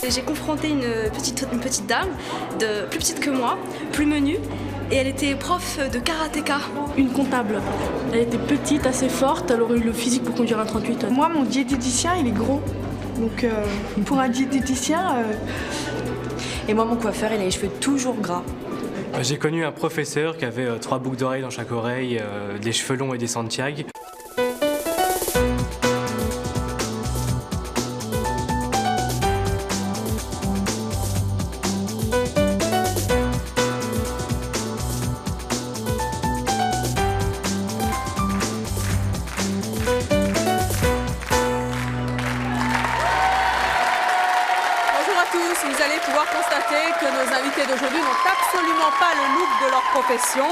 J'ai confronté une petite dame, plus petite que moi, plus menue, et elle était prof de karatéka. Une comptable. Elle était petite, assez forte, elle aurait eu le physique pour conduire un 38. Moi, mon diététicien, il est gros. Donc pour un diététicien... Et moi, mon coiffeur, il a les cheveux toujours gras. J'ai connu un professeur qui avait 3 boucles d'oreilles dans chaque oreille, des cheveux longs et des Santiago. Vous allez pouvoir constater que nos invités d'aujourd'hui n'ont absolument pas le look de leur profession.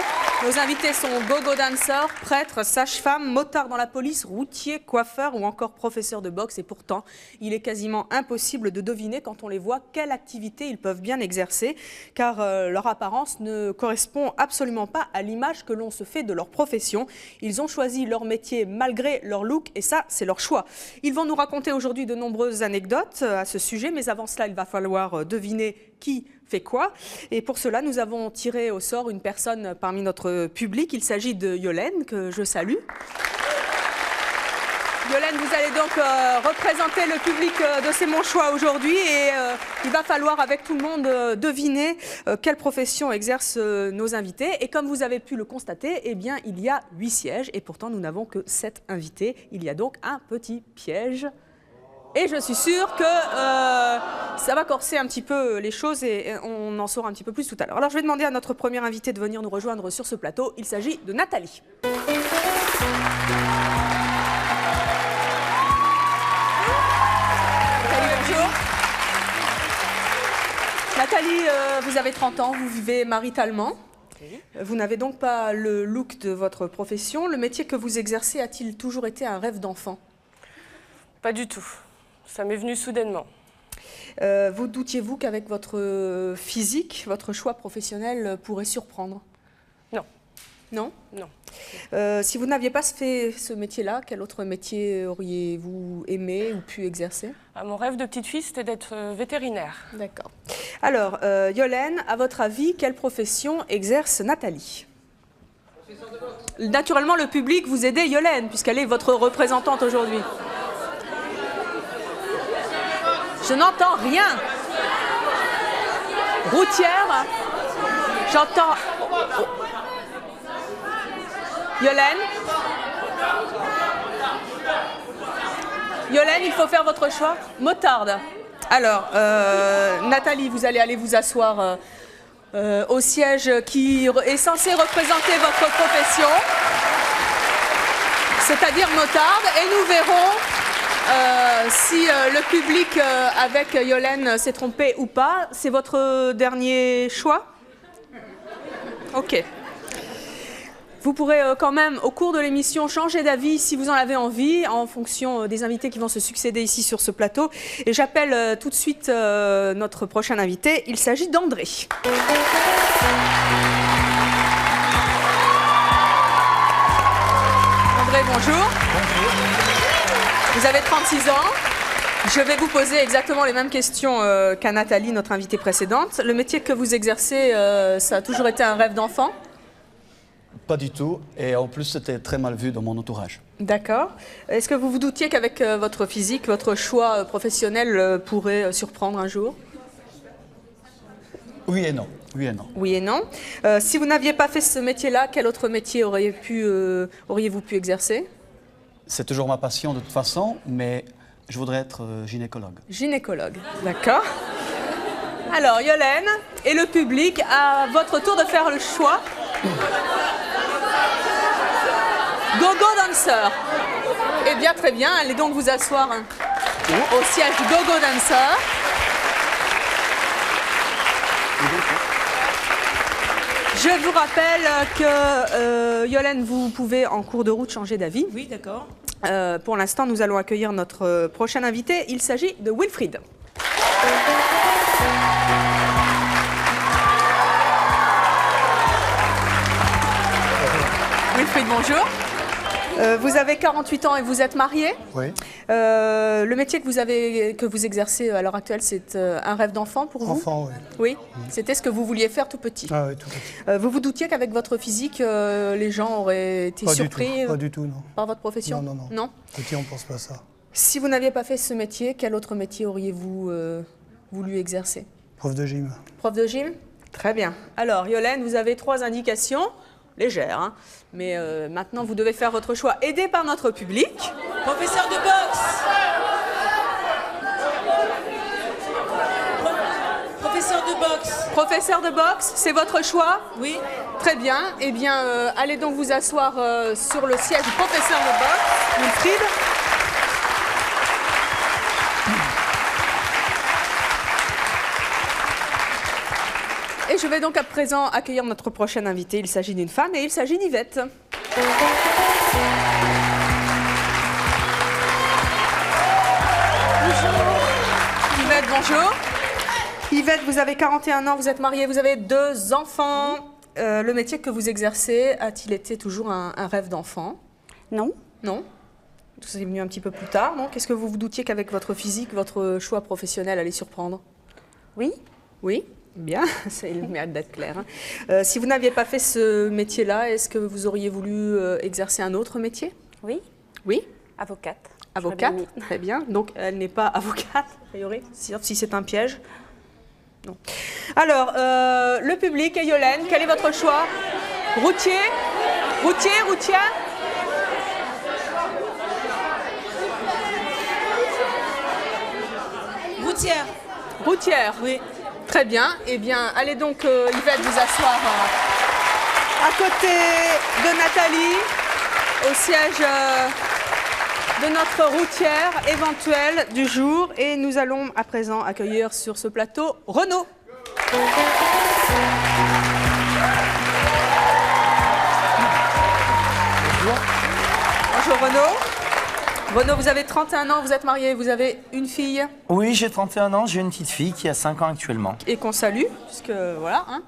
Nos invités sont go-go danseurs, prêtres, sages-femmes, motards dans la police, routiers, coiffeurs ou encore professeurs de boxe. Et pourtant, il est quasiment impossible de deviner quand on les voit quelle activité ils peuvent bien exercer, car leur apparence ne correspond absolument pas à l'image que l'on se fait de leur profession. Ils ont choisi leur métier malgré leur look et ça, c'est leur choix. Ils vont nous raconter aujourd'hui de nombreuses anecdotes à ce sujet, mais avant cela, il va falloir deviner qui fait quoi. Et pour cela, nous avons tiré au sort une personne parmi notre public. Il s'agit de Yolène, que je salue. Yolène, vous allez donc représenter le public de C'est mon choix aujourd'hui et il va falloir avec tout le monde deviner quelle profession exercent nos invités. Et comme vous avez pu le constater, eh bien, il y a 8 sièges et pourtant nous n'avons que 7 invités. Il y a donc un petit piège. Et je suis sûre que ça va corser un petit peu les choses et on en saura un petit peu plus tout à l'heure. Alors je vais demander à notre première invitée de venir nous rejoindre sur ce plateau. Il s'agit de Nathalie. Bonjour. Nathalie, vous avez 30 ans, vous vivez maritalement. Vous n'avez donc pas le look de votre profession. Le métier que vous exercez a-t-il toujours été un rêve d'enfant? Pas du tout. Ça m'est venu soudainement. Vous doutiez-vous qu'avec votre physique, votre choix professionnel pourrait surprendre? Non. Non? Non. Si vous n'aviez pas fait ce métier-là, quel autre métier auriez-vous aimé ou pu exercer? Mon rêve de petite fille, c'était d'être vétérinaire. D'accord. Alors, Yolène, à votre avis, quelle profession exerce Nathalie? Naturellement, le public vous aide, Yolène, puisqu'elle est votre représentante aujourd'hui. Je n'entends rien. Routière. J'entends... Yolène. Yolène, il faut faire votre choix. Motarde. Alors, Nathalie, vous allez aller vous asseoir au siège qui est censé représenter votre profession, c'est-à-dire motarde, et nous verrons si le public avec Yolène s'est trompé ou pas. C'est votre dernier choix? Ok. Vous pourrez quand même, au cours de l'émission, changer d'avis si vous en avez envie, en fonction des invités qui vont se succéder ici sur ce plateau. Et j'appelle tout de suite notre prochain invité. Il s'agit d'André. André, bonjour. Bonjour. Vous avez 36 ans. Je vais vous poser exactement les mêmes questions qu'à Nathalie, notre invitée précédente. Le métier que vous exercez, ça a toujours été un rêve d'enfant? Pas du tout, et en plus c'était très mal vu dans mon entourage. D'accord. Est-ce que vous vous doutiez qu'avec votre physique, votre choix professionnel pourrait surprendre un jour? Oui et non. Oui et non. Oui et non. Si vous n'aviez pas fait ce métier-là, quel autre métier auriez-vous pu exercer? C'est toujours ma passion de toute façon, mais je voudrais être gynécologue. Gynécologue, d'accord. Alors, Yolène et le public, à votre tour de faire le choix. Go-go dancer. Eh bien, très bien. Allez donc vous asseoir au siège go-go dancer. Je vous rappelle que, Yolène, vous pouvez en cours de route changer d'avis. Oui, d'accord. Pour l'instant, nous allons accueillir notre prochain invité. Il s'agit de Wilfried. Wilfried, bonjour. Vous avez 48 ans et vous êtes marié. Oui. Le métier que vous exercez à l'heure actuelle, c'est un rêve d'enfant pour vous? Enfant, oui. Oui. C'était ce que vous vouliez faire tout petit? Ah oui, tout petit. Vous vous doutiez qu'avec votre physique, les gens auraient été surpris Pas du tout, non. par votre profession? Non, non, non. Non? Petit, on pense pas à ça. Si vous n'aviez pas fait ce métier, quel autre métier auriez-vous voulu exercer? Prof de gym. Prof de gym? Très bien. Alors, Yolène, vous avez 3 indications, légères, hein, mais maintenant vous devez faire votre choix, aidé par notre public. Professeur de boxe. Professeur de boxe. Professeur de boxe, c'est votre choix? Oui. Très bien. Eh bien, allez donc vous asseoir sur le siège du professeur de boxe, Wilfried. Et je vais donc à présent accueillir notre prochaine invitée. Il s'agit d'une femme et il s'agit d'Yvette. Yvette, bonjour. Yvette, vous avez 41 ans, vous êtes mariée, vous avez 2 enfants. Le métier que vous exercez a-t-il été toujours un rêve d'enfant? Non. Non? C'est venu un petit peu plus tard, non? Qu'est-ce que vous vous doutiez qu'avec votre physique, votre choix professionnel allait surprendre? Oui. Oui? Bien, c'est le mérite d'être clair. Hein. Si vous n'aviez pas fait ce métier-là, est-ce que vous auriez voulu exercer un autre métier? Oui. Oui? Avocate. Avocate, très bien. Donc elle n'est pas avocate, a priori, sauf si c'est un piège. Non. Alors, le public et Yolène, quel est votre choix? Routier? Routier, routière? Routière. Routière? Oui. Très bien. Eh bien, allez donc, Yvette, vous asseoir à côté de Nathalie, au siège de notre routière éventuelle du jour. Et nous allons à présent accueillir sur ce plateau Renaud. Bonjour Renaud. Renaud, vous avez 31 ans, vous êtes marié, vous avez une fille? Oui, j'ai 31 ans, j'ai une petite fille qui a 5 ans actuellement. Et qu'on salue, puisque voilà. Hein.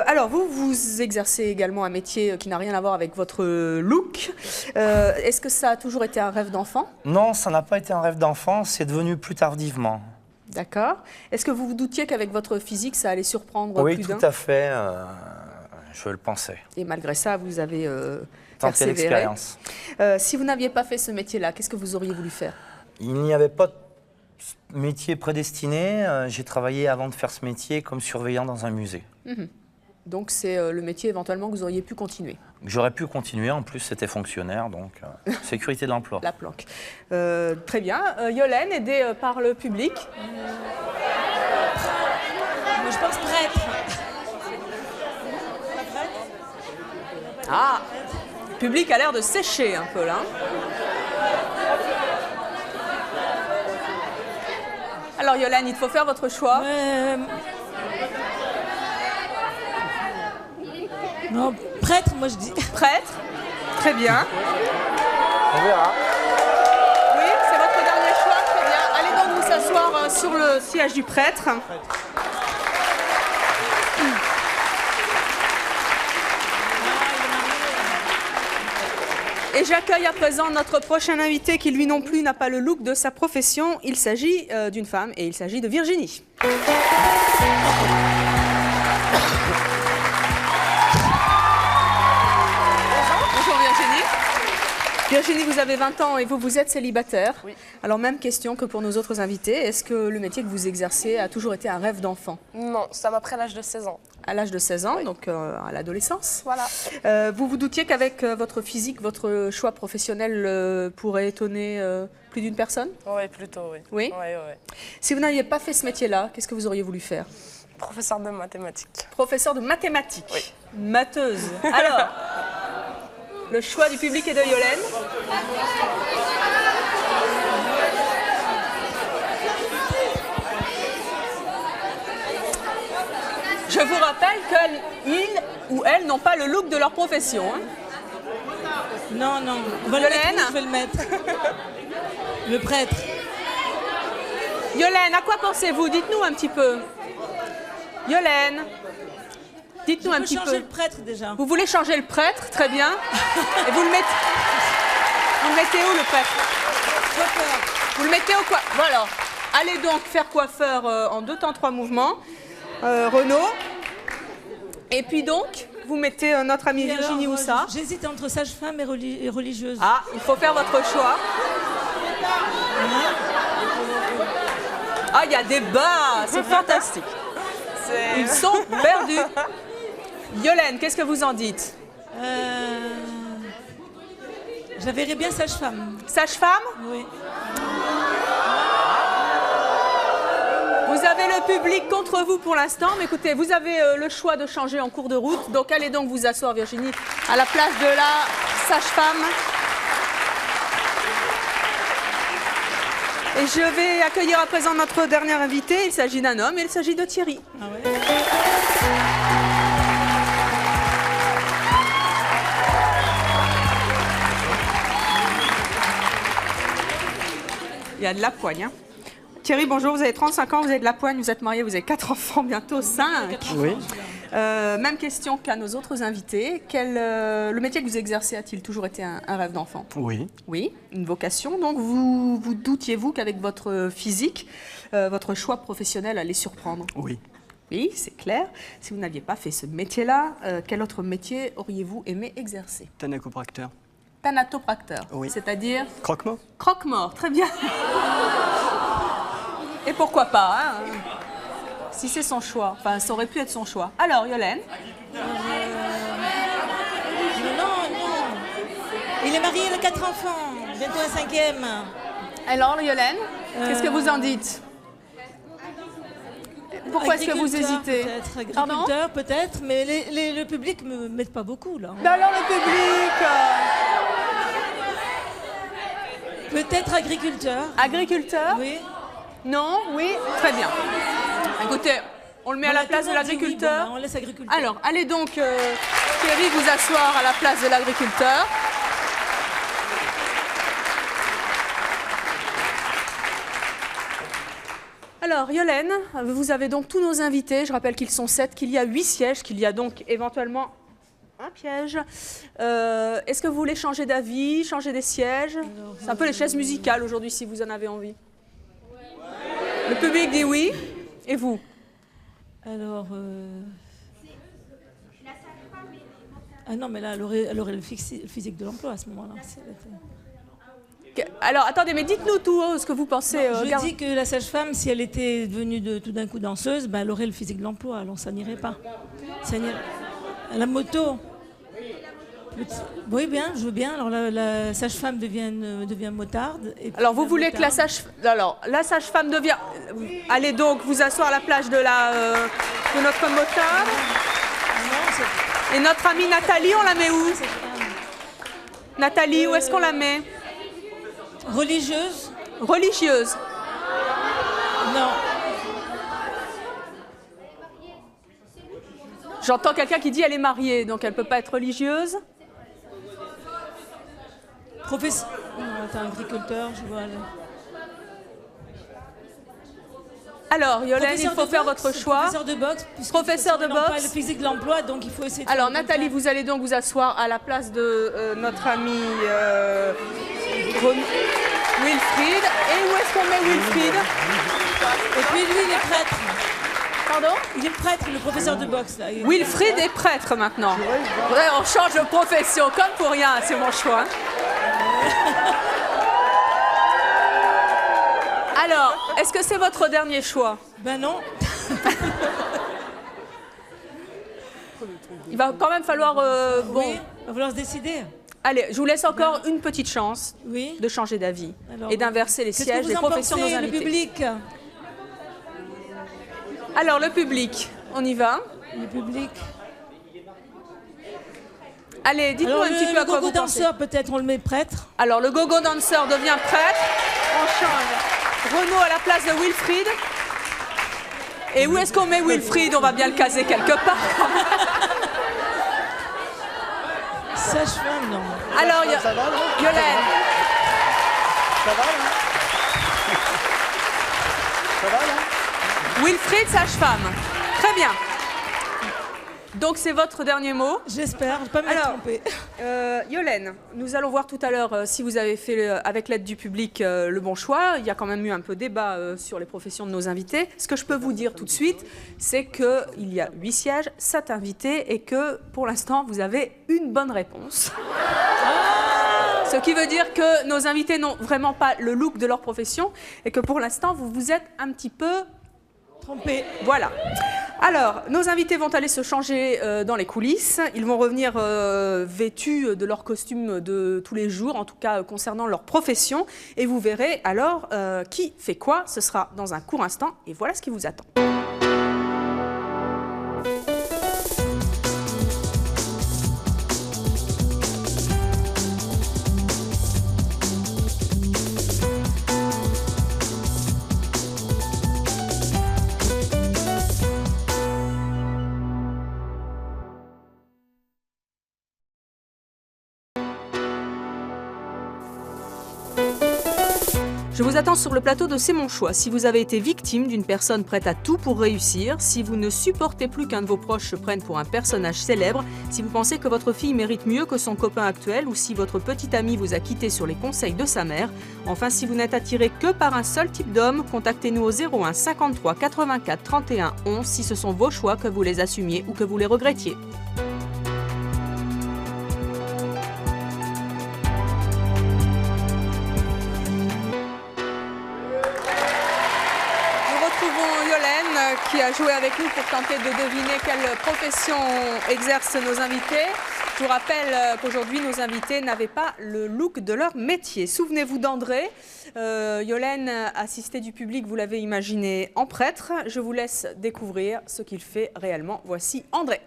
Alors, vous exercez également un métier qui n'a rien à voir avec votre look. Est-ce que ça a toujours été un rêve d'enfant? Non, ça n'a pas été un rêve d'enfant, c'est devenu plus tardivement. D'accord. Est-ce que vous vous doutiez qu'avec votre physique, ça allait surprendre oui, plus d'un? tout à fait, je le pensais. Et malgré ça, vous avez tenté l'expérience. Si vous n'aviez pas fait ce métier-là, qu'est-ce que vous auriez voulu faire? Il n'y avait pas de métier prédestiné. J'ai travaillé avant de faire ce métier comme surveillant dans un musée. Donc c'est le métier éventuellement que vous auriez pu continuer? J'aurais pu continuer, en plus c'était fonctionnaire, donc sécurité de l'emploi. La planque. Très bien. Yolène, aidée par le public. Moi je pense prêtre. Ah, le public a l'air de sécher un peu là. Alors Yolène, il faut faire votre choix. Non, prêtre, moi je dis. Prêtre, très bien. On verra. Oui, c'est votre dernier choix, très bien. Allez donc vous s'asseoir sur le siège du prêtre. Et j'accueille à présent notre prochain invité qui lui non plus n'a pas le look de sa profession. Il s'agit d'une femme et il s'agit de Virginie. Bonjour Virginie. Virginie, vous avez 20 ans et vous êtes célibataire. Oui. Alors même question que pour nos autres invités. Est-ce que le métier que vous exercez a toujours été un rêve d'enfant? Non, ça m'a pris à l'âge de 16 ans. À l'âge de 16 ans, oui. Donc à l'adolescence. Voilà. Vous vous doutiez qu'avec votre physique, votre choix professionnel pourrait étonner plus d'une personne? Oui, plutôt, oui. Oui? Oui, oui. Si vous n'aviez pas fait ce métier-là, qu'est-ce que vous auriez voulu faire? Professeur de mathématiques. Professeur de mathématiques. Oui. Matheuse. Alors, le choix du public est de Yolène. Je vous rappelle qu'ils ou elles n'ont pas le look de leur profession. Hein. Non, non. Yolène, je vais le mettre. Le prêtre. Yolène, à quoi pensez-vous? Dites-nous un petit peu. Yolène, dites-nous un petit peu. Je veux changer le prêtre déjà. Vous voulez changer le prêtre? Très bien. Et vous le mettez... Vous le mettez où, le prêtre? Vous le mettez au quoi? Voilà. Allez donc faire coiffeur en 2 temps 3 mouvements. Renaud. Et puis donc, vous mettez notre amie Virginie où ça? J'hésite entre sage-femme et religieuse. Ah, il faut faire votre choix. Ah, il y a des bas, c'est fantastique. Ils sont perdus. Yolène, qu'est-ce que vous en dites? Je la verrais bien sage-femme. Sage-femme? Oui. Vous avez le public contre vous pour l'instant, mais écoutez, vous avez le choix de changer en cours de route. Donc allez donc vous asseoir, Virginie, à la place de la sage-femme. Et je vais accueillir à présent notre dernier invité. Il s'agit d'un homme et il s'agit de Thierry. Ah ouais. Il y a de la poigne. Hein. Thierry, bonjour, vous avez 35 ans, vous avez de la poigne, vous êtes marié, vous avez 4 enfants, bientôt 5. Oui. Même question qu'à nos autres invités. Le métier que vous exercez a-t-il toujours été un rêve d'enfant? Oui. Oui, une vocation. Donc vous doutiez-vous qu'avec votre physique, votre choix professionnel allait surprendre? Oui. Oui, c'est clair. Si vous n'aviez pas fait ce métier-là, quel autre métier auriez-vous aimé exercer? Tanacopracteur. Thanatopracteur, oui. C'est-à-dire? Croque-mort. Croque-mort, très bien. Et pourquoi pas, hein, si c'est son choix. Enfin, ça aurait pu être son choix. Alors, Yolène? Non. Il est marié, il a 4 enfants. Bientôt un 5e. Alors, Yolène, qu'est-ce que vous en dites? Pourquoi est-ce que vous hésitez? Peut-être agriculteur, peut-être, mais le public ne me met pas beaucoup, là. Ben alors, le public Peut-être agriculteur. Agriculteur? Oui. Non? Oui? Très bien. Écoutez, on le met à la place de l'agriculteur. Oui, on laisse agriculteur. Alors, allez donc, Thierry, vous asseoir à la place de l'agriculteur. Alors, Yolène, vous avez donc tous nos invités. Je rappelle qu'ils sont 7, qu'il y a 8 sièges, qu'il y a donc éventuellement un piège. Est-ce que vous voulez changer d'avis, changer des sièges? C'est un peu les chaises musicales aujourd'hui, si vous en avez envie. Le public dit oui. Et vous? Alors... Ah non, mais là, elle aurait le physique de l'emploi à ce moment-là. Alors, attendez, mais dites-nous tout ce que vous pensez. Je dis que la sage-femme, si elle était devenue tout d'un coup danseuse, ben, elle aurait le physique de l'emploi, alors ça n'irait pas. Ça n'irait... La moto. Oui, bien, je veux bien. Alors la sage-femme devient motarde. Et alors vous voulez que la sage-femme devient... Allez donc vous asseoir à la plage de notre motarde. Et notre amie Nathalie, on la met où? Nathalie, où est-ce qu'on la met? Religieuse. Religieuse. Non. J'entends quelqu'un qui dit elle est mariée, donc elle ne peut pas être religieuse. Professeur. T'es un agriculteur, je vois. Alors, Yolène, il faut faire votre choix. Professeur de boxe. Professeur de boxe. Pas le physique de l'emploi, donc il faut essayer de... Alors, Nathalie, vous allez donc vous asseoir à la place de notre ami Wilfried. Et où est-ce qu'on met Wilfried? Et puis lui, il est prêtre. Pardon? Il est prêtre, le professeur de boxe. Là. Wilfried est prêtre maintenant. Ouais, on change de profession, comme pour rien, c'est mon choix. Alors, est-ce que c'est votre dernier choix? Ben non. Il va quand même falloir... bon. Oui, il va falloir se décider. Allez, je vous laisse encore une petite chance de changer d'avis et d'inverser les sièges des professions de nos invités. Le public? Alors, le public, on y va? Le public. Allez, dites-nous un petit peu à quoi vous pensez. Le gogo danseur, peut-être, on le met prêtre. Alors, le gogo danseur devient prêtre. On change. Renaud à la place de Wilfried. Et où est-ce qu'on met Wilfried? On va bien le caser quelque part. Sage-femme, non. Alors, Yolène. Ça va, là? Ça va, là? Wilfried, sage-femme. Très bien. Donc c'est votre dernier mot? J'espère, je ne vais pas me tromper. Yolène, nous allons voir tout à l'heure si vous avez fait, avec l'aide du public, le bon choix. Il y a quand même eu un peu débat sur les professions de nos invités. Ce que je peux vous dire tout de suite, c'est qu'il y a 8 sièges, 7 invités et que pour l'instant, vous avez une bonne réponse. Ce qui veut dire que nos invités n'ont vraiment pas le look de leur profession et que pour l'instant, vous vous êtes un petit peu trompés. Voilà. Alors, nos invités vont aller se changer dans les coulisses. Ils vont revenir vêtus de leur costume de tous les jours, en tout cas concernant leur profession. Et vous verrez alors qui fait quoi. Ce sera dans un court instant. Et voilà ce qui vous attend. Je vous attends sur le plateau de C'est mon choix. Si vous avez été victime d'une personne prête à tout pour réussir, si vous ne supportez plus qu'un de vos proches se prenne pour un personnage célèbre, si vous pensez que votre fille mérite mieux que son copain actuel ou si votre petit ami vous a quitté sur les conseils de sa mère, enfin si vous n'êtes attiré que par un seul type d'homme, contactez-nous au 01 53 84 31 11 si ce sont vos choix, que vous les assumiez ou que vous les regrettiez. Qui a joué avec nous pour tenter de deviner quelle profession exercent nos invités. Je vous rappelle qu'aujourd'hui, nos invités n'avaient pas le look de leur métier. Souvenez-vous d'André. Yolène, assistée du public, vous l'avez imaginé en prêtre. Je vous laisse découvrir ce qu'il fait réellement. Voici André.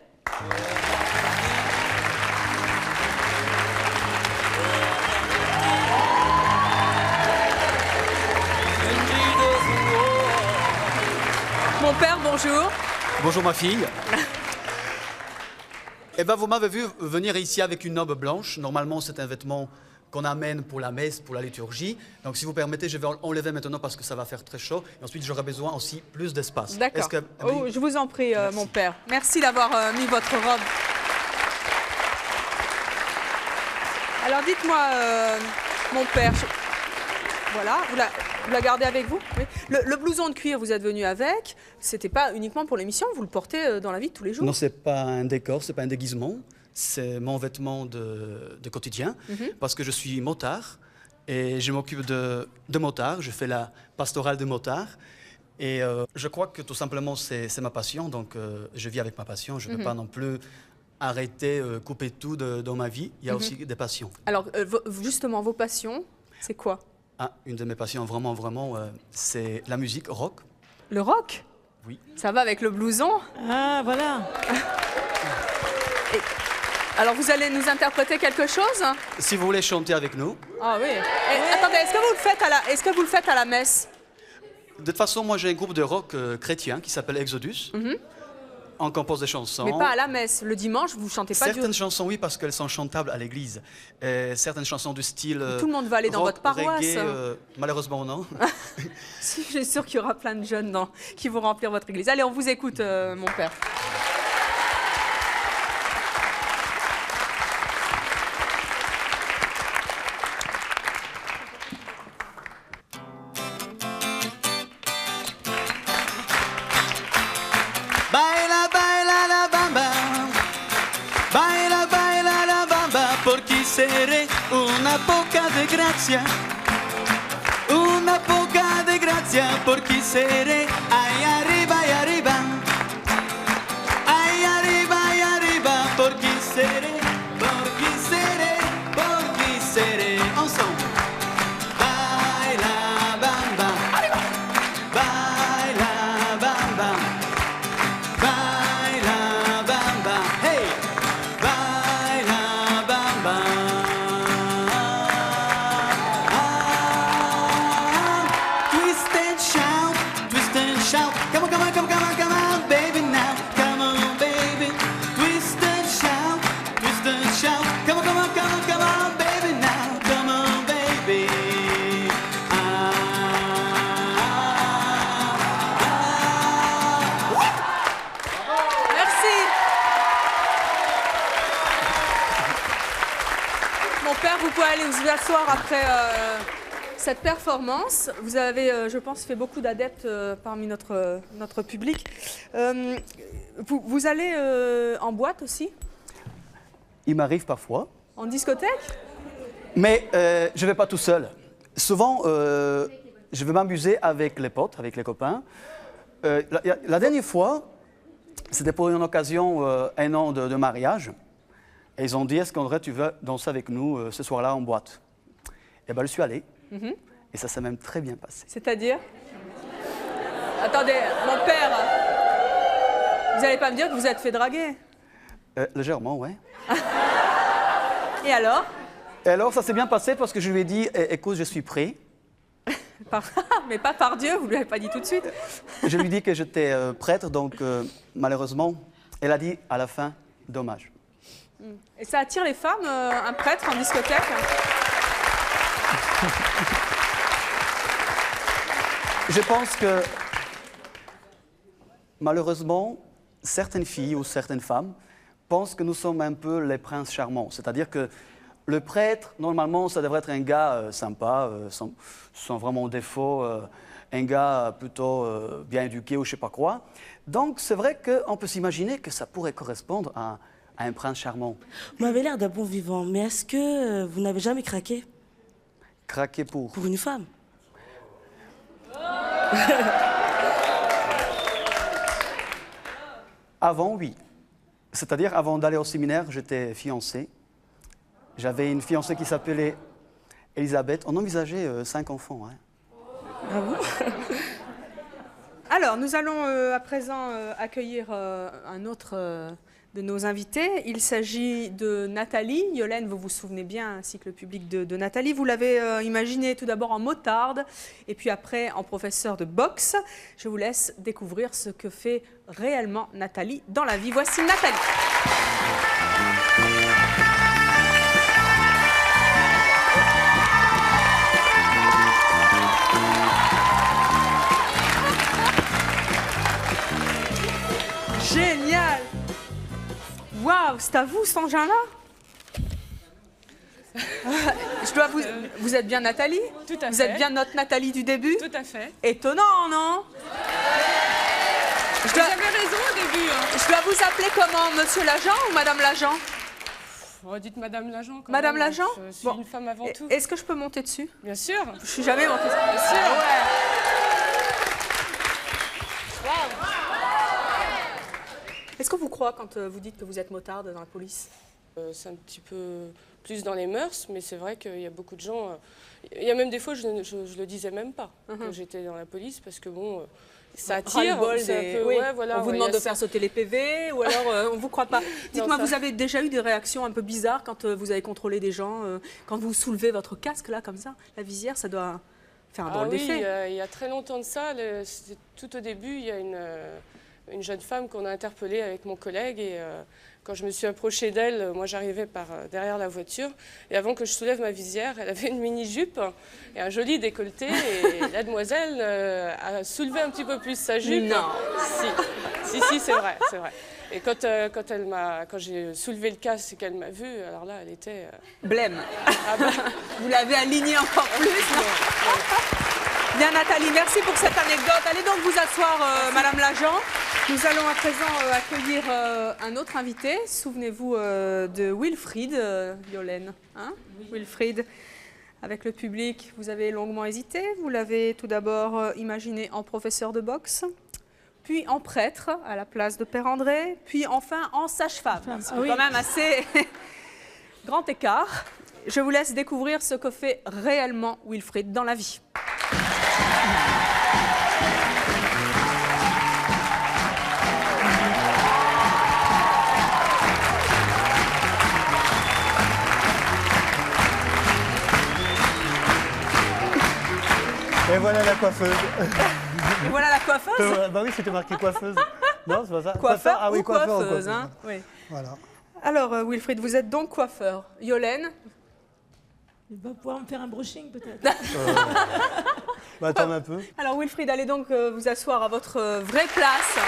Mon père, bonjour. Bonjour ma fille. Eh bien, vous m'avez vu venir ici avec une robe blanche. Normalement, c'est un vêtement qu'on amène pour la messe, pour la liturgie. Donc, si vous permettez, je vais enlever maintenant parce que ça va faire très chaud. Et ensuite, j'aurai besoin aussi plus d'espace. D'accord. Oh, je vous en prie, mon père. Merci d'avoir mis votre robe. Alors, dites-moi, mon père... Voilà, vous la gardez avec vous? Oui. Le blouson de cuir, vous êtes venu avec. C'était pas uniquement pour l'émission, vous le portez dans la vie de tous les jours? Non, c'est pas un décor, c'est pas un déguisement. C'est mon vêtement de quotidien, parce que je suis motard et je m'occupe de motards. Je fais la pastorale de motards. Et je crois que tout simplement, c'est ma passion. Donc, je vis avec ma passion. Je ne peux pas non plus arrêter, couper tout dans ma vie. Il y a aussi des passions. Alors, justement, vos passions, c'est quoi? Ah, une de mes passions, vraiment, c'est la musique rock. Le rock? Oui. Ça va avec le blouson? Ah, voilà. Alors, vous allez nous interpréter quelque chose? Si vous voulez chanter avec nous. Ah oui. Attendez, est-ce que vous le faites à la messe? De toute façon, moi, j'ai un groupe de rock chrétien qui s'appelle Exodus. On compose des chansons. Mais pas à la messe. Le dimanche, vous chantez pas Certaines chansons, oui, parce qu'elles sont chantables à l'église. Certaines chansons du style... Tout le monde va aller dans votre paroisse. Reggae, malheureusement, non. Si, je suis sûre qu'il y aura plein de jeunes qui vont remplir votre église. Allez, on vous écoute, mon père. Una poca de gracia, una poca de gracia, por quisere, ay arriba, ay arriba, ay arriba, ay arriba, por quisere, por quisere, por quisere, ensemble. Baila bamba, baila bamba, baila bamba, hey, baila bamba. Come on, baby, now. Come on, baby. vous pouvez aller vous asseoir après cette performance. Vous avez, je pense, fait beaucoup d'adeptes parmi notre public. Vous allez en boîte aussi? Il m'arrive parfois. En discothèque? Mais je ne vais pas tout seul. Souvent, je vais m'amuser avec les potes, avec les copains. La dernière fois, c'était pour une occasion, un an de mariage. Et ils ont dit, est-ce qu'André, tu veux danser avec nous ce soir-là en boîte? Et bien, je suis allé. Et ça s'est même très bien passé. C'est-à-dire? Attendez, mon père, vous n'allez pas me dire que vous êtes fait draguer? Légèrement, ouais. Et alors? Et alors, ça s'est bien passé parce que je lui ai dit, écoute, je suis prêt. Mais pas par Dieu, vous ne lui avez pas dit tout de suite. Je lui ai dit que j'étais prêtre, donc malheureusement, elle a dit à la fin, dommage. Et ça attire les femmes, un prêtre en discothèque? Je pense que, malheureusement, certaines filles ou certaines femmes pensent que nous sommes un peu les princes charmants. C'est-à-dire que le prêtre, normalement, ça devrait être un gars sympa, sans vraiment défaut, un gars plutôt bien éduqué ou je ne sais pas quoi. Donc, c'est vrai qu'on peut s'imaginer que ça pourrait correspondre à un prince charmant. Vous m'avez l'air d'un bon vivant, mais est-ce que vous n'avez jamais craqué? Craqué pour? Pour une femme. Avant, oui. C'est-à-dire, avant d'aller au séminaire, j'étais fiancé. J'avais une fiancée qui s'appelait Elisabeth. On envisageait 5 enfants. Hein. Ah bon? Alors, nous allons à présent accueillir un autre de nos invités. Il s'agit de Nathalie. Yolène, vous vous souvenez bien, ainsi que le public de Nathalie. Vous l'avez imaginé tout d'abord en motarde, et puis après en professeur de boxe. Je vous laisse découvrir ce que fait réellement Nathalie dans la vie. Voici Nathalie. Génial! Waouh, c'est à vous, cet engin-là? Vous êtes bien Nathalie? Tout à fait. Vous êtes bien notre Nathalie du début? Tout à fait. Étonnant, non? Vous avez raison au début. Hein. Je dois vous appeler comment? Monsieur l'agent ou Madame l'agent? Dites Madame l'agent. Madame l'agent? Je suis une femme avant tout. Est-ce que je peux monter dessus? Bien sûr. Je suis jamais montée dessus. Bien sûr. Ouais. Est-ce qu'on vous croit quand vous dites que vous êtes motarde dans la police? C'est un petit peu plus dans les mœurs, mais c'est vrai qu'il y a beaucoup de gens... Il y a même des fois, je le disais même pas, que j'étais dans la police, parce que bon, ça attire. Oui. Ouais, voilà, on vous demande de faire sauter les PV, ou alors on ne vous croit pas. Dites-moi, vous avez déjà eu des réactions un peu bizarres quand vous avez contrôlé des gens, quand vous soulevez votre casque, là, comme ça, la visière, ça doit faire un drôle d'effet. Il y a très longtemps de ça, tout au début, il y a une jeune femme qu'on a interpellée avec mon collègue, et quand je me suis approchée d'elle, moi j'arrivais par derrière la voiture, et avant que je soulève ma visière, elle avait une mini-jupe et un joli décolleté, et la demoiselle a soulevé un petit peu plus sa jupe. Non. Si, c'est vrai, c'est vrai. Et quand j'ai soulevé le casque et qu'elle m'a vue, alors là, elle était... Blême. Ah bah, vous l'avez alignée encore plus, non? Bien Nathalie, merci pour cette anecdote. Allez donc vous asseoir, Madame l'agent. Nous allons à présent accueillir un autre invité. Souvenez-vous de Wilfried, Yolène. Hein? Wilfried, avec le public, vous avez longuement hésité. Vous l'avez tout d'abord imaginé en professeur de boxe, puis en prêtre à la place de Père André, puis enfin en sage-femme. C'est quand même assez grand écart. Je vous laisse découvrir ce que fait réellement Wilfried dans la vie. Et voilà la coiffeuse. Et voilà la coiffeuse. Bah oui, c'était marqué coiffeuse. Non, c'est pas ça. Coiffeur Ah oui, ou coiffeur. coiffeuse. Hein, oui. Voilà. Alors, Wilfried, vous êtes donc coiffeur. Yolène? Il va pouvoir me faire un brushing peut-être. Bah, attends un peu. Alors, Wilfried, allez donc vous asseoir à votre vraie place.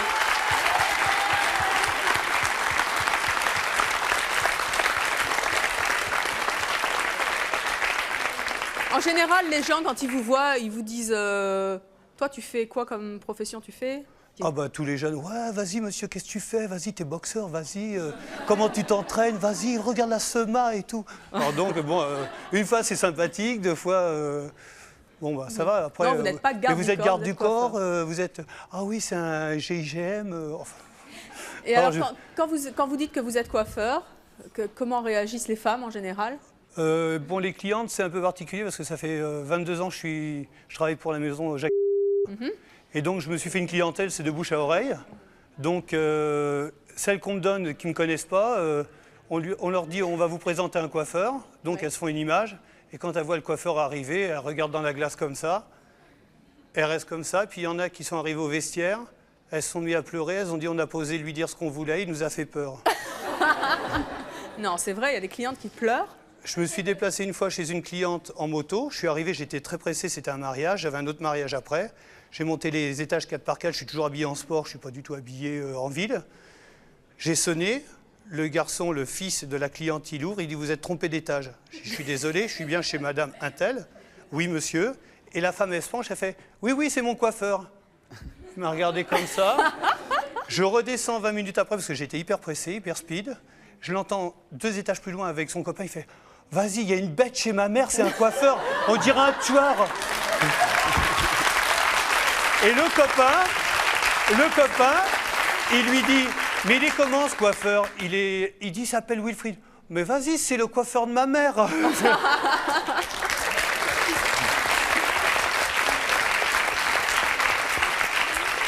En général, les gens, quand ils vous voient, ils vous disent toi, tu fais quoi comme profession tu fais? Ah bah tous les jeunes, ouais, vas-y monsieur, qu'est-ce que tu fais? Vas-y, t'es boxeur, vas-y, comment tu t'entraînes? Vas-y, regarde la sema et tout. Alors donc, bon, une fois c'est sympathique, deux fois, bon bah ça va. Après, non, vous n'êtes pas garde du corps. Vous êtes garde du corps, vous êtes, ah oui, c'est un GIGN. Enfin. Et alors, quand vous dites que vous êtes coiffeur, comment réagissent les femmes en général? Bon, les clientes, c'est un peu particulier parce que ça fait 22 ans que je travaille pour la maison Jacques. Et donc, je me suis fait une clientèle, c'est de bouche à oreille. Donc, celles qu'on me donne, qui ne me connaissent pas, on leur dit on va vous présenter un coiffeur. Donc, elles se font une image. Et quand elles voient le coiffeur arriver, elles regardent dans la glace comme ça. Elles restent comme ça. Puis, il y en a qui sont arrivés au vestiaire. Elles se sont mises à pleurer. Elles ont dit on a pas osé lui dire ce qu'on voulait. Il nous a fait peur. Non, c'est vrai, il y a des clientes qui pleurent. Je me suis déplacé une fois chez une cliente en moto. Je suis arrivé, j'étais très pressé, c'était un mariage. J'avais un autre mariage après. J'ai monté les étages 4 par 4. Je suis toujours habillé en sport. Je ne suis pas du tout habillé en ville. J'ai sonné. Le garçon, le fils de la cliente, il ouvre. Il dit, vous êtes trompé d'étage. Je suis désolé, je suis bien chez madame Untel. Oui, monsieur. Et la femme, elle se penche, elle fait, oui, oui, c'est mon coiffeur. Il m'a regardé comme ça. Je redescends 20 minutes après parce que j'étais hyper pressé, hyper speed. Je l'entends 2 étages plus loin avec son copain. Il fait, vas-y, il y a une bête chez ma mère, c'est un coiffeur. On dirait un tueur. Et le copain, il lui dit, mais il est comment ce coiffeur? Il dit, il s'appelle Wilfried. Mais vas-y, c'est le coiffeur de ma mère.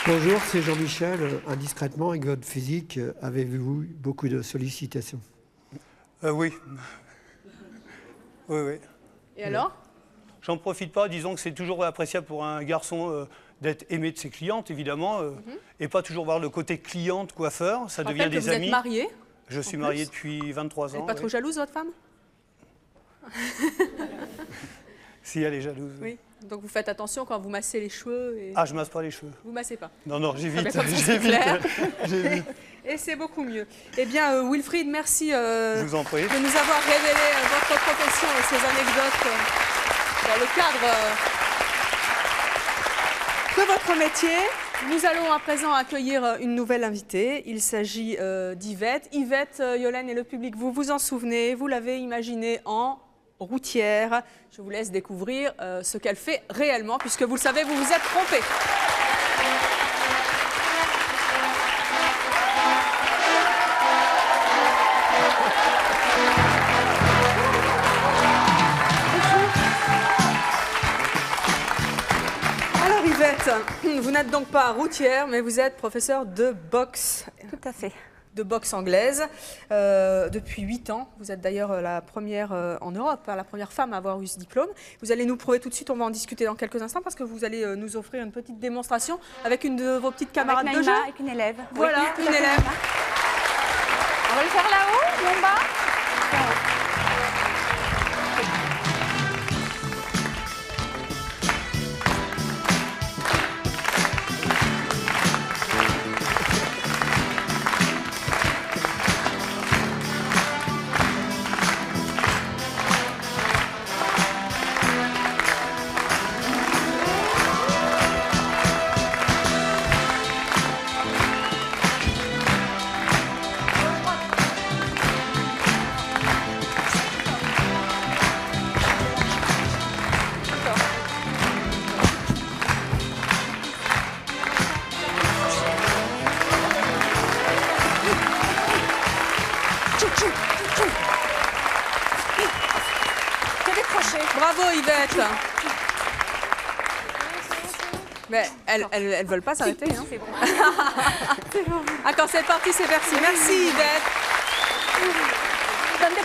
Bonjour, c'est Jean-Michel. Indiscrètement, avec votre physique, avez-vous eu beaucoup de sollicitations? Oui. Oui, oui. Et alors? J'en profite pas, disons que c'est toujours appréciable pour un garçon d'être aimé de ses clientes, évidemment, et pas toujours voir le côté cliente, coiffeur, ça devient des amis. Vous êtes marié? Je suis marié depuis 23 ans. Vous n'êtes pas trop jalouse, votre femme? Si, elle est jalouse. Oui. Donc vous faites attention quand vous massez les cheveux et... Ah, je masse pas les cheveux. Vous massez pas? Non, non, j'évite. J'évite. Et c'est beaucoup mieux. Eh bien, Wilfried, merci je vous en prie. de nous avoir révélé votre profession et ces anecdotes dans le cadre de votre métier. Nous allons à présent accueillir une nouvelle invitée. Il s'agit d'Yvette. Yvette, Yolène et le public, vous vous en souvenez, vous l'avez imaginée en routière. Je vous laisse découvrir ce qu'elle fait réellement, puisque vous le savez, vous vous êtes trompé. Alors Yvette, vous n'êtes donc pas routière, mais vous êtes professeure de boxe. Tout à fait. De boxe anglaise depuis 8 ans. Vous êtes d'ailleurs la première en Europe, la première femme à avoir eu ce diplôme. Vous allez nous prouver tout de suite, on va en discuter dans quelques instants parce que vous allez nous offrir une petite démonstration avec une de vos petites camarades de jeu. Avec une élève. Voilà, oui, une élève. On va le faire là-haut ou en bas? Bravo Yvette. Mais elles veulent pas s'arrêter. Hein. C'est bon. Attends, c'est parti, c'est parti. Merci Yvette.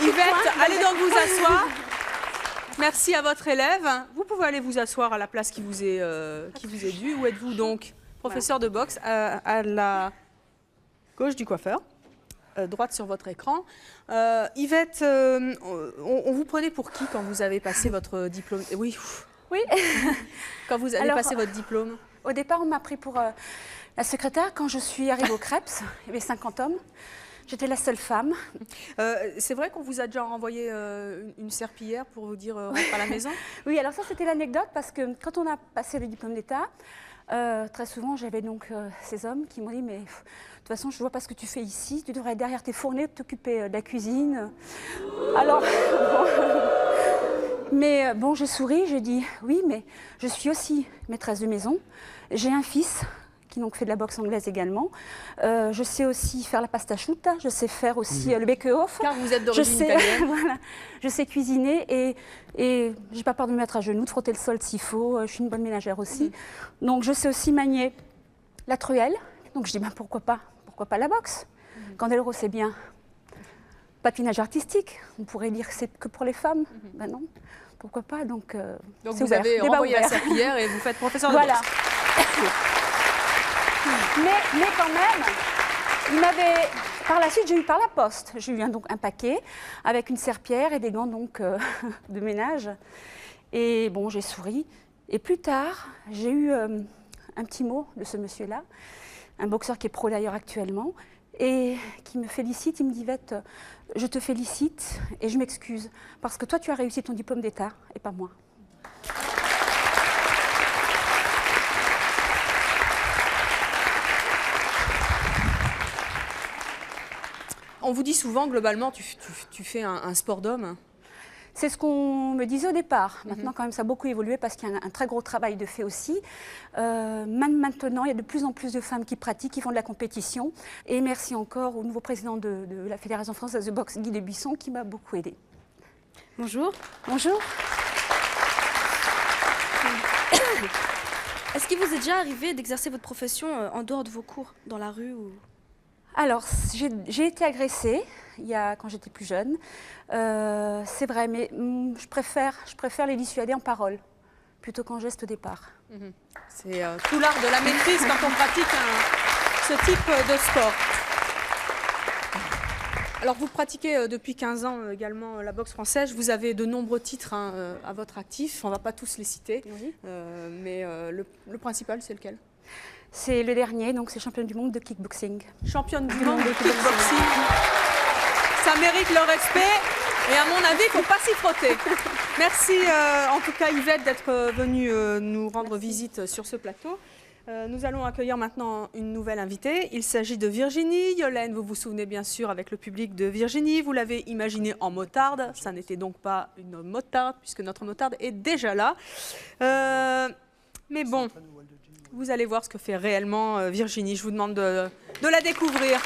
Yvette, allez donc vous asseoir. Merci à votre élève. Vous pouvez aller vous asseoir à la place qui vous est due. Où êtes-vous donc? Professeur de boxe à la gauche du coiffeur. Droite sur votre écran. Yvette, on vous prenait pour qui quand vous avez passé votre diplôme? Oui. Oui. Quand vous avez passé votre diplôme? Au départ, on m'a pris pour la secrétaire. Quand je suis arrivée au CREPS, il y avait 50 hommes. J'étais la seule femme. C'est vrai qu'on vous a déjà envoyé une serpillière pour vous dire rentre à la maison? Oui, alors ça c'était l'anecdote parce que quand on a passé le diplôme d'État, très souvent j'avais donc ces hommes qui m'ont dit mais de toute façon je ne vois pas ce que tu fais ici, tu devrais être derrière tes fourneaux, t'occuper de la cuisine. Alors, mais bon, j'ai souri, j'ai dit oui, mais je suis aussi maîtresse de maison, j'ai un fils qui donc fait de la boxe anglaise également. Je sais aussi faire la pasta asciutta, je sais faire aussi le bake-off. Car vous êtes d'origine italienne. Voilà, je sais cuisiner et j'ai pas peur de me mettre à genoux, de frotter le sol s'il faut. Je suis une bonne ménagère aussi. Donc je sais aussi manier la truelle. Donc je dis ben, pourquoi pas la boxe. Candeloro c'est bien. Patinage artistique, on pourrait dire que c'est que pour les femmes. Ben non, pourquoi pas. Donc vous ouvert. avez Débat renvoyé la ouvert. serpillière et vous faites professeur de Voilà. boxe. Mais quand même, par la suite, j'ai eu par la poste. J'ai eu donc un paquet avec une serpillière et des gants donc, de ménage. Et bon, j'ai souri. Et plus tard, j'ai eu un petit mot de ce monsieur-là, un boxeur qui est pro d'ailleurs actuellement, et qui me félicite. Il me dit, Yvette, je te félicite et je m'excuse parce que toi, tu as réussi ton diplôme d'État et pas moi. On vous dit souvent, globalement, tu fais un sport d'homme. C'est ce qu'on me disait au départ. Maintenant, quand même, ça a beaucoup évolué parce qu'il y a un très gros travail de fait aussi. Maintenant, il y a de plus en plus de femmes qui pratiquent, qui font de la compétition. Et merci encore au nouveau président de la Fédération française de boxe, Guy Debuisson, qui m'a beaucoup aidée. Bonjour. Bonjour. Est-ce qu'il vous est déjà arrivé d'exercer votre profession en dehors de vos cours, dans la rue ou... Alors, j'ai été agressée quand j'étais plus jeune. C'est vrai, mais je préfère les dissuader en parole plutôt qu'en geste au départ. C'est tout l'art de la maîtrise quand on pratique ce type de sport. Alors, vous pratiquez depuis 15 ans également la boxe française. Vous avez de nombreux titres à votre actif. On ne va pas tous les citer. Oui. Mais le principal, c'est lequel ? C'est le dernier, donc c'est championne du monde de kickboxing. Championne du monde de kickboxing. Ça mérite le respect et à mon avis, il ne faut pas s'y frotter. Merci en tout cas Yvette d'être venue nous rendre visite sur ce plateau. Nous allons accueillir maintenant une nouvelle invitée. Il s'agit de Virginie. Yolène, vous vous souvenez bien sûr avec le public de Virginie. Vous l'avez imaginée en motarde. Ça n'était donc pas une motarde puisque notre motarde est déjà là. Mais bon... Vous allez voir ce que fait réellement Virginie. Je vous demande de la découvrir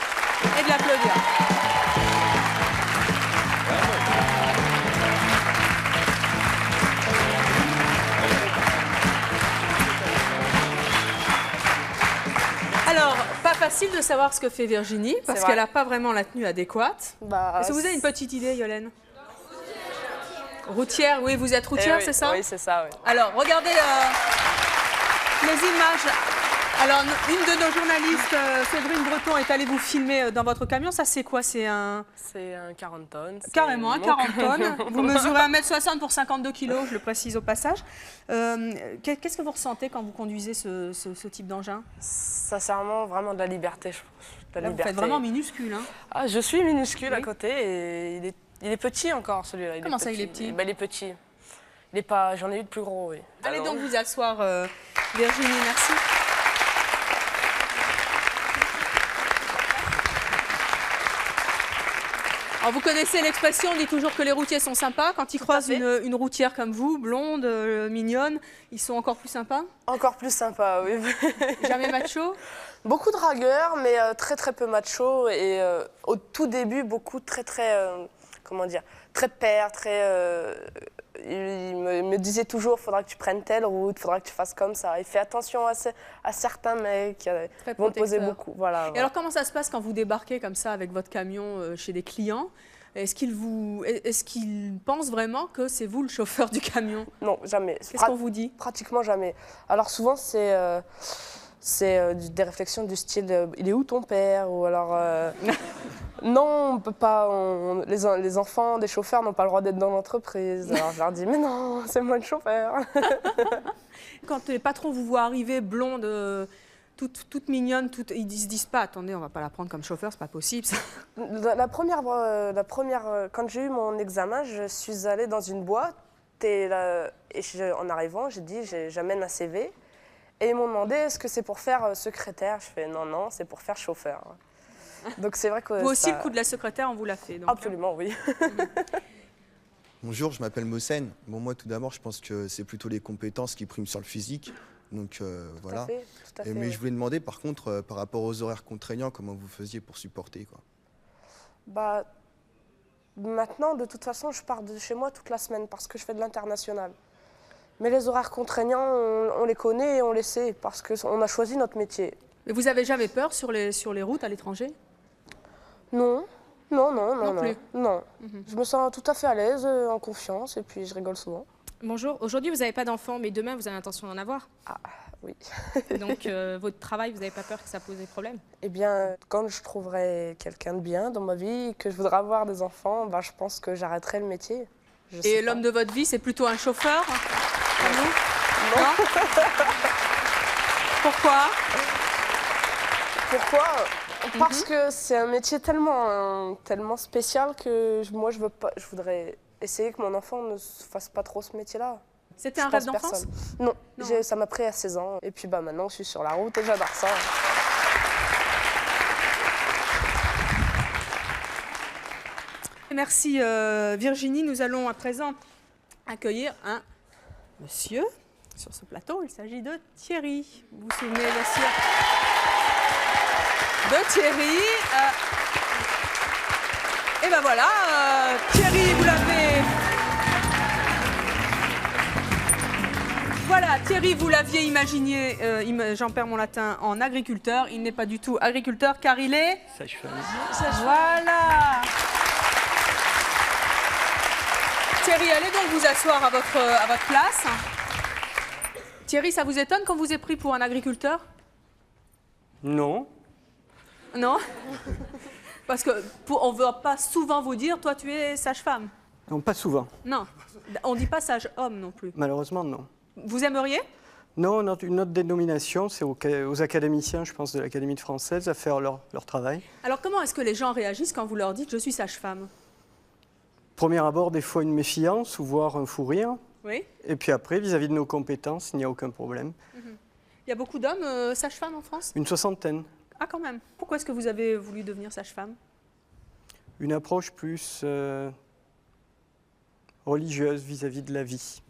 et de l'applaudir. Alors, pas facile de savoir ce que fait Virginie, parce qu'elle n'a pas vraiment la tenue adéquate. Est-ce que vous avez une petite idée, Yolène? Routière, oui, vous êtes routière, c'est ça? Oui, c'est ça, oui. Alors, regardez... les images. Alors, une de nos journalistes, Séverine Breton, est allée vous filmer dans votre camion. Ça, c'est quoi? C'est un 40 tonnes. Carrément, un 40 tonnes. Vous mesurez 1,60 m pour 52 kg, je le précise au passage. Qu'est-ce que vous ressentez quand vous conduisez ce type d'engin? Sincèrement, vraiment de la liberté, je pense. Là, vous faites vraiment minuscule. Hein. Ah, je suis minuscule à côté et il est petit encore, celui-là. Comment ça, il est petit? Il est petit. Il est pas... J'en ai eu de plus gros, oui. Allez donc vous asseoir, Virginie, merci. Alors, vous connaissez l'expression, on dit toujours que les routiers sont sympas. Quand ils croisent une routière comme vous, blonde, mignonne, ils sont encore plus sympas? Encore plus sympas, oui. Jamais macho? Beaucoup dragueurs, mais très très peu macho. Et au tout début, beaucoup très comment dire, très père, très... il me disait toujours, faudra que tu prennes telle route, faudra que tu fasses comme ça. Il fait attention à certains mecs qui vont te poser beaucoup. Voilà, Et alors, comment ça se passe quand vous débarquez comme ça avec votre camion chez des clients? Est-ce qu'ils pensent vraiment que c'est vous le chauffeur du camion? Non, jamais. Qu'est-ce qu'on vous dit? Pratiquement jamais. Alors souvent, c'est des réflexions du style « il est où ton père ?» ou alors non, on peut pas, les enfants des chauffeurs n'ont pas le droit d'être dans l'entreprise. Alors je leur dis « mais non, c'est moi le chauffeur !» Quand les patrons vous voient arriver blonde, toute mignonne, ils se disent pas, attendez, on va pas la prendre comme chauffeur, c'est pas possible. Ça. La première, quand j'ai eu mon examen, je suis allée dans une boîte en arrivant, j'ai dit, j'amène un CV. Et ils m'ont demandé, est-ce que c'est pour faire secrétaire? Je fais, non, c'est pour faire chauffeur. Donc c'est vrai que vous aussi, le coup de la secrétaire, on vous l'a fait. Donc, absolument, oui. Bonjour, je m'appelle Mossen. Bon, moi, tout d'abord, je pense que c'est plutôt les compétences qui priment sur le physique. Donc voilà. Tout à fait, mais oui. je voulais demander, par contre, par rapport aux horaires contraignants, comment vous faisiez pour supporter, quoi? Bah, maintenant, de toute façon, je pars de chez moi toute la semaine parce que je fais de l'international. Mais les horaires contraignants, on les connaît et on les sait parce qu'on a choisi notre métier. Mais vous avez jamais peur sur les routes à l'étranger? Non. Non plus. Non. Je me sens tout à fait à l'aise, en confiance, et puis je rigole souvent. Bonjour, aujourd'hui vous n'avez pas d'enfant, mais demain vous avez l'intention d'en avoir? Ah, oui. Donc votre travail, vous n'avez pas peur que ça pose des problèmes? Eh bien, quand je trouverai quelqu'un de bien dans ma vie, que je voudrais avoir des enfants, bah, je pense que j'arrêterai le métier. Et l'homme de votre vie, c'est plutôt un chauffeur? Non. Pourquoi? Parce que c'est un métier tellement spécial que moi je voudrais essayer que mon enfant ne fasse pas trop ce métier-là. C'était un rêve d'enfance? Non, ça m'a pris à 16 ans. Et puis maintenant je suis sur la route et j'adore ça. Merci Virginie. Nous allons à présent accueillir un monsieur sur ce plateau. Il s'agit de Thierry. Vous vous souvenez bien sûr de Thierry. Et ben voilà, Thierry, vous l'avez. Voilà, Thierry, vous l'aviez imaginé, j'en perds mon latin, en agriculteur. Il n'est pas du tout agriculteur car il est sage-femme. Voilà. Thierry, allez donc vous asseoir à votre place. Thierry, ça vous étonne qu'on vous ait pris pour un agriculteur? Non. Non? Parce qu'on ne va pas souvent vous dire, toi tu es sage-femme. Non, pas souvent. Non. On ne dit pas sage-homme non plus. Malheureusement, non. Vous aimeriez? Non, une autre dénomination, c'est aux académiciens, je pense, de l'Académie française, à faire leur travail. Alors comment est-ce que les gens réagissent quand vous leur dites « je suis sage-femme » ? Premier abord, des fois une méfiance ou voire un fou rire. Oui. Et puis après, vis-à-vis de nos compétences, il n'y a aucun problème. Il y a beaucoup d'hommes sages-femmes en France? Une 60aine. Ah, quand même. Pourquoi est-ce que vous avez voulu devenir sage-femme? Une approche plus religieuse vis-à-vis de la vie.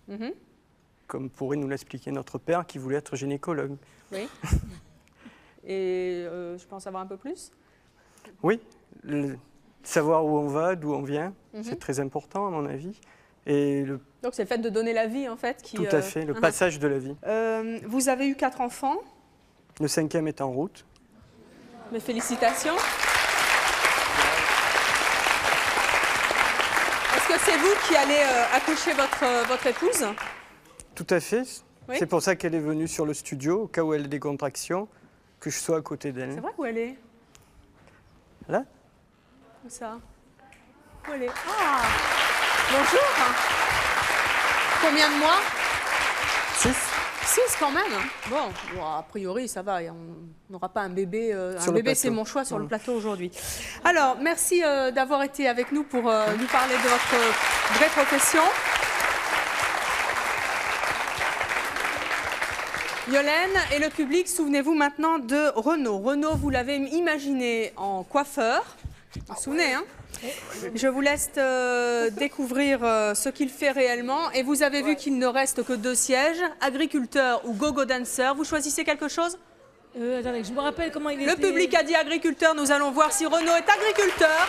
Comme pourrait nous l'expliquer notre père qui voulait être gynécologue. Oui. Et je peux en savoir un peu plus? Oui. Savoir où on va, d'où on vient, c'est très important à mon avis. Et donc c'est le fait de donner la vie en fait qui... Tout à fait, le passage de la vie. Vous avez eu 4 enfants? Le 5e est en route. Mes félicitations. Est-ce que c'est vous qui allez accoucher votre épouse? Tout à fait. Oui. C'est pour ça qu'elle est venue sur le studio, au cas où elle a des contractions, que je sois à côté d'elle. C'est vrai, où elle est? Là? Où ça? Où elle est? Ah! Bonjour! Combien de mois? 6. 6 quand même? Bon, a priori ça va, on n'aura pas un bébé. Un bébé, c'est mon choix sur le plateau aujourd'hui. Alors, merci d'avoir été avec nous pour nous parler de votre vraie profession. Yolène et le public, souvenez-vous maintenant de Renaud. Renaud, vous l'avez imaginé en coiffeur. Vous vous souvenez, hein? Je vous laisse découvrir ce qu'il fait réellement. Et vous avez vu qu'il ne reste que 2 sièges, agriculteur ou go-go dancer. Vous choisissez quelque chose? Attendez, je me rappelle comment il était. Le public a dit agriculteur. Nous allons voir si Renaud est agriculteur.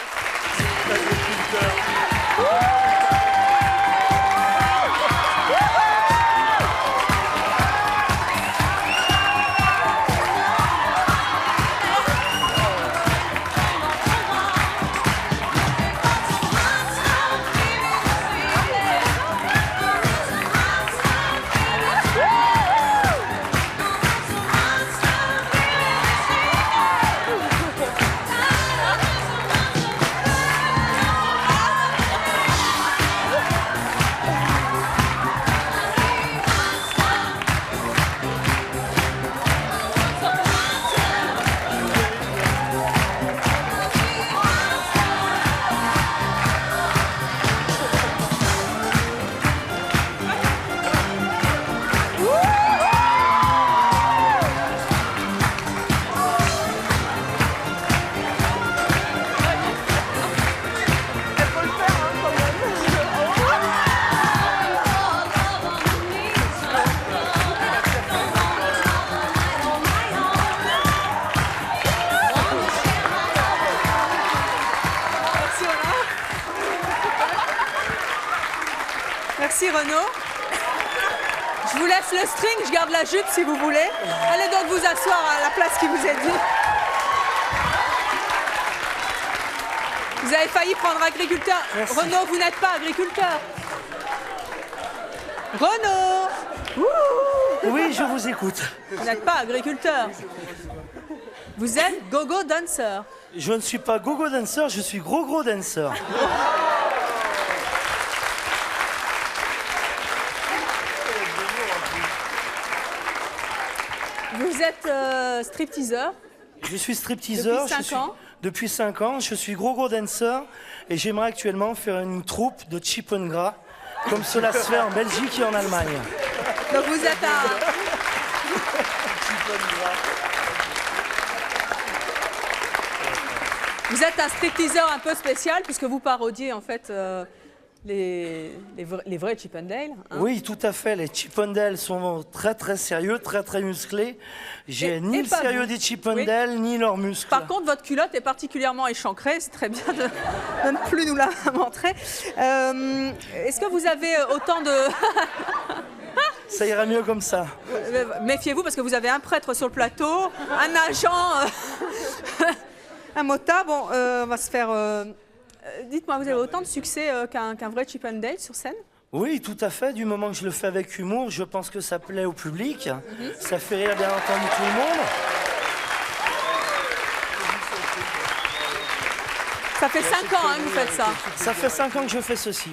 Renaud. Je vous laisse le string, je garde la jupe si vous voulez. Allez donc vous asseoir à la place qui vous est dit. Vous avez failli prendre agriculteur. Merci. Renaud, vous n'êtes pas agriculteur. Renaud! Oui, je vous écoute. Vous n'êtes pas agriculteur. Vous êtes go-go dancer. Je ne suis pas gogo dancer, je suis gros dancer. Vous êtes stripteaseur. Je suis stripteaseur. Depuis 5 ans. Depuis 5 ans, je suis gros dancer et j'aimerais actuellement faire une troupe de chippen gras, comme cela se fait en Belgique et en Allemagne. Donc vous êtes Vous êtes un stripteaseur un peu spécial puisque vous parodiez en fait les vrais Chip 'n Dale. Hein. Oui, tout à fait. Les Chip 'n Dale sont très sérieux, très musclés. J'ai ni le sérieux des Chip 'n Dale, ni leurs muscles. Par contre, votre culotte est particulièrement échancrée. C'est très bien de ne plus nous la montrer. Est-ce que vous avez autant de... Ça ira mieux comme ça. Méfiez-vous parce que vous avez un prêtre sur le plateau, un agent, un motard. Bon, on va se faire... Dites-moi, vous avez autant de succès qu'un vrai Chip 'n Dale sur scène? Oui, tout à fait. Du moment que je le fais avec humour, je pense que ça plaît au public. Ça fait rire bien entendu tout le monde. Ça fait 5 ans que vous faites ça. Ça fait 5 ans que je fais ceci.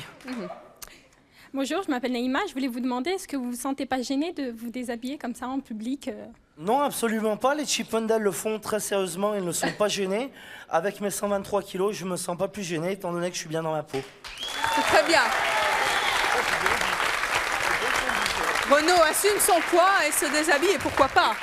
Bonjour, je m'appelle Naïma. Je voulais vous demander, est-ce que vous ne vous sentez pas gêné de vous déshabiller comme ça en public Non, absolument pas. Les Chip 'n Dale le font très sérieusement. Ils ne sont pas gênés. Avec mes 123 kilos, je ne me sens pas plus gêné, étant donné que je suis bien dans ma peau. C'est très bien. Renaud assume son poids et se déshabille, et pourquoi pas?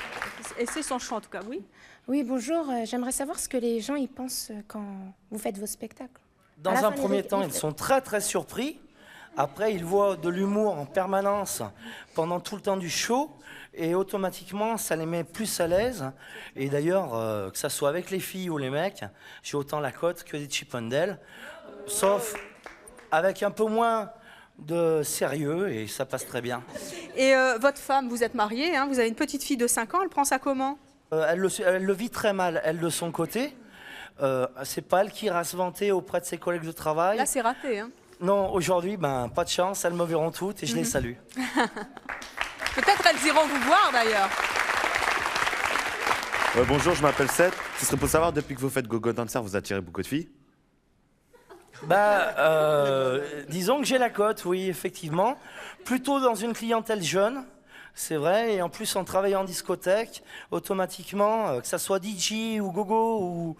Et c'est son choix en tout cas, oui. Oui, bonjour. J'aimerais savoir ce que les gens y pensent quand vous faites vos spectacles. Dans un premier temps, ils sont très surpris. Après, ils voient de l'humour en permanence pendant tout le temps du show. Et automatiquement, ça les met plus à l'aise. Et d'ailleurs, que ça soit avec les filles ou les mecs, j'ai autant la cote que des Chip 'n Dale. Sauf avec un peu moins de sérieux, et ça passe très bien. Et votre femme, vous êtes mariée, hein, vous avez une petite fille de 5 ans, elle prend ça comment? Elle le vit très mal, elle de son côté. C'est pas elle qui ira se vanter auprès de ses collègues de travail. Là, c'est raté. Hein. Non, aujourd'hui, pas de chance, elles me verront toutes et je les salue. Peut-être elles iront vous voir d'ailleurs. Bonjour, je m'appelle Seth. Ce serait pour savoir, depuis que vous faites Go-Go Dancer, vous attirez beaucoup de filles? Disons que j'ai la cote, oui, effectivement. Plutôt dans une clientèle jeune, c'est vrai. Et en plus, en travaillant en discothèque, automatiquement, que ça soit DJ ou gogo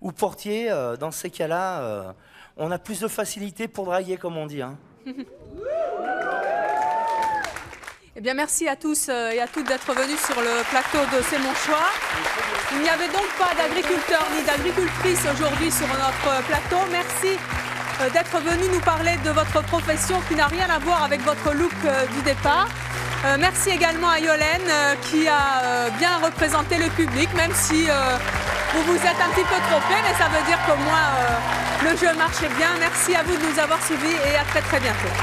ou portier, dans ces cas-là, on a plus de facilité pour draguer, comme on dit. Hein. Eh bien, merci à tous et à toutes d'être venus sur le plateau de C'est mon choix. Il n'y avait donc pas d'agriculteurs ni d'agricultrices aujourd'hui sur notre plateau. Merci d'être venus nous parler de votre profession qui n'a rien à voir avec votre look du départ. Merci également à Yolène qui a bien représenté le public, même si vous vous êtes un petit peu trompé, mais ça veut dire qu'au moins le jeu marchait bien. Merci à vous de nous avoir suivis et à très bientôt.